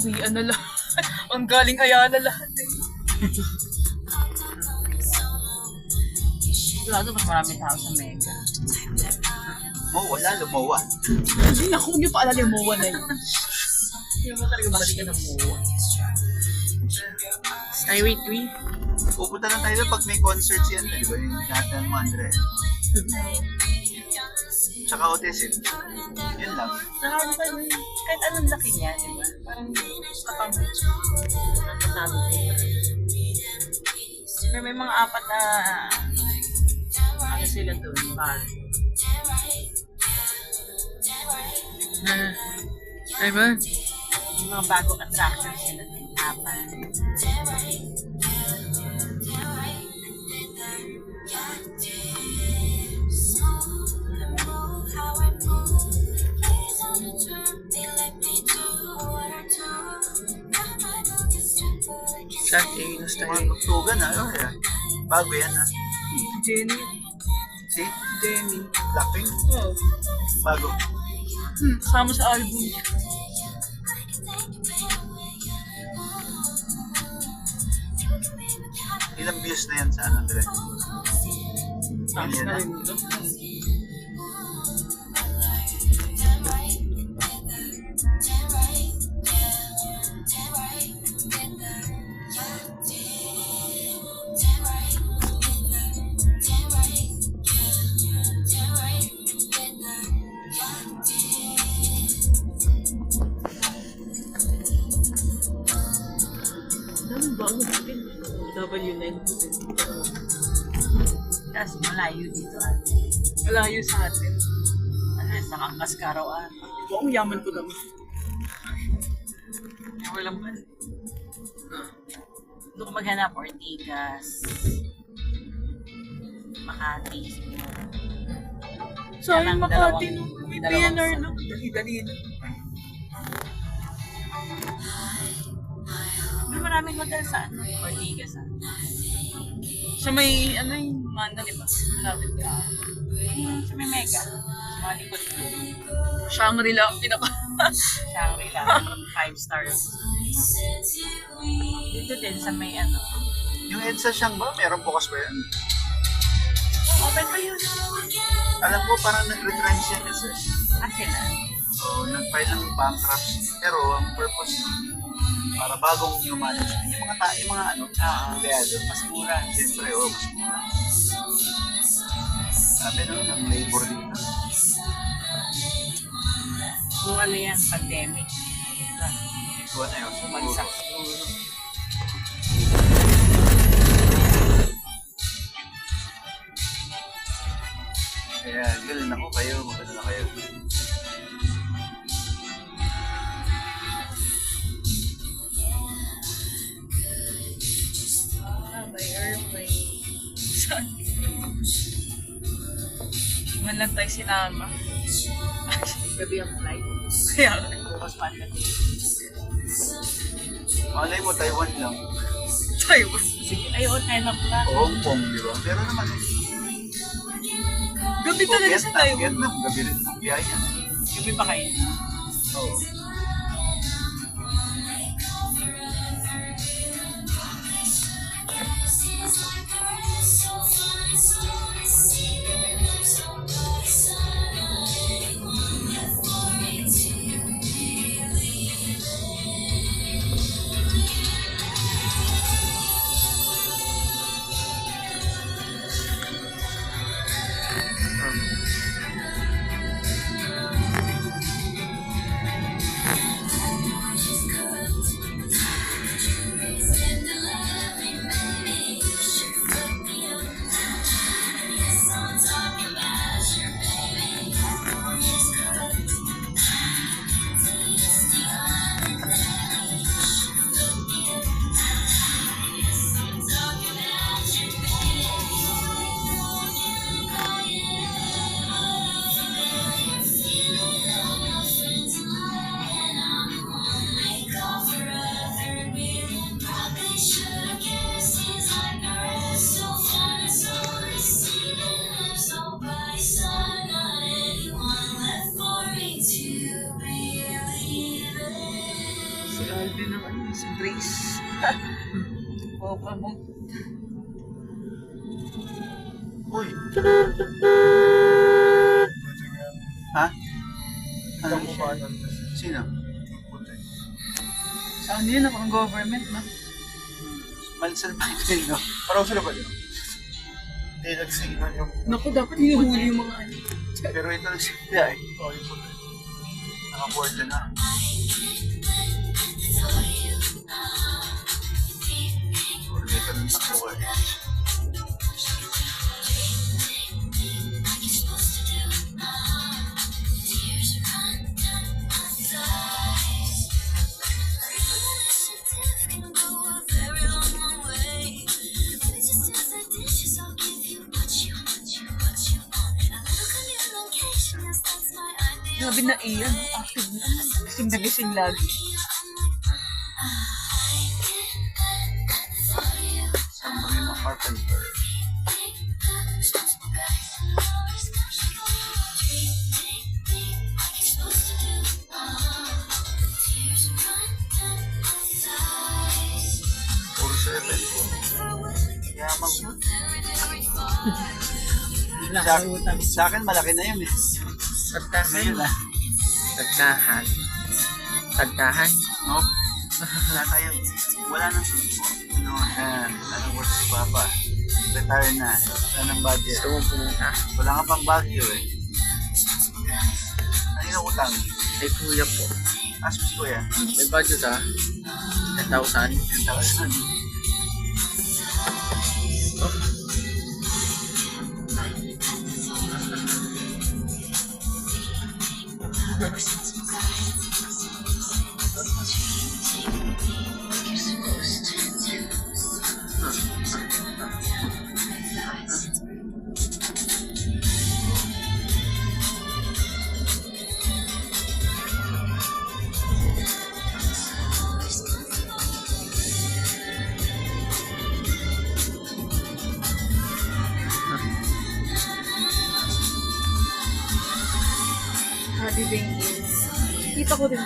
Uwian na lahat. Ang galing Ayala lahat eh. Sigurado mas maraming tao sa Mega. Wala, lumawa. Hindi na kung yung paalala yung MOA na yun. Hindi mo talaga balikan ng buo. Skyway 3. Pupunta lang tayo pag may concerts yan, di ba? Yung Natal Mandre. Tsaka Otesin. Yun lang. Saka ano pa yun, kahit anong laki niya, di ba? Parang kapag natasabi ko. May mga apat na ano sila doon, bar. Ay ba? Yung mga bagong attractions sila doon, apat. Saturday na Mga tayo. tugtugan, ano yan? Bago yan, ha? Jenny. Si Jenny. Blackpink? Oh. Bago. Kasama sa album niya. Ilang views na yan sa ano, Andre? Tapos Yan na na. rin ito. Ano ba? Ano ba? W9. Tapos malayo dito. Malayo sa atin. Ano yun, nakakas ka araw-araw. Ang yaman ko naman. Walang ba? Doon ko maghanap, Ortigas, Makati, siguro. Sayang Makati no. May dalawang PNR isa. no. Dali-dali na. May maraming hotel sa ano, Ortigas. Sa may, ano yung Manda, di ba? Malapit ka. Sa may Mega, sa mga likod ko. Shangri-La ang pinaka. Shangri-La, 5 stars. Dito din sa may ano. Yung EDSA siyang ba? Meron bukas ba yan? Open pa yun. Alam ko parang nag-retrench yan EDSA. Sila. So, nag-file ng bankruptcy. Pero ang purpose para bagong new management. Yung mga ano, empleyado, mas mura. Siyempre, mas mura. Sabi naman, ang labor dito. Kung ano yan, pandemic. Ikaw na yun. Bumagsak siguro. Kaya, galing ako kayo. Maganda na kayo. May airplane. Saan? Man lang tayo sinama. Gabi ang flight. Kaya, Bukas pa ang Malay mo, Taiwan lang. Taiwan. Sige, ayun, 10 o'clock. O Hong Kong, di ba? Pero naman, Gabi talaga sa Taiwan. Vietnam, gabi rin ang biyahe yan. Gabi pa kayo. Oo. Si Grace. Papa mo. Uy, Kasi nga, ha? Ano ang mukha nun. Sino? Puti. Saan yun? Ako ng government, no? Mansan ba ito, no? Parang sila ba yun? Hindi nagsignal yung... Naku, dapat hinuhuli yung mga ano. Pero ito na siya eh. Oh, yung puti. Naka-board na. Or dito ng takbo eh. Grabe na iyan, active na. Gising na gising lagi. San Marino Carpenter. Puro 7. Yamang mo. Sa akin, malaki na yun eh. Ngayon ah. Tagtahan. Tagtahan. No? Wala tayo. Wala nang wala nang work si Papa. Retire na. Wala nang budget. Gusto mong pumunta? Wala nga pang Baguio eh. Ano yung utang? Ay, kuya po. Ask mo si Kuya. May budget ah. 10,000. 10,000. Hadi Bengis. Kita ko din.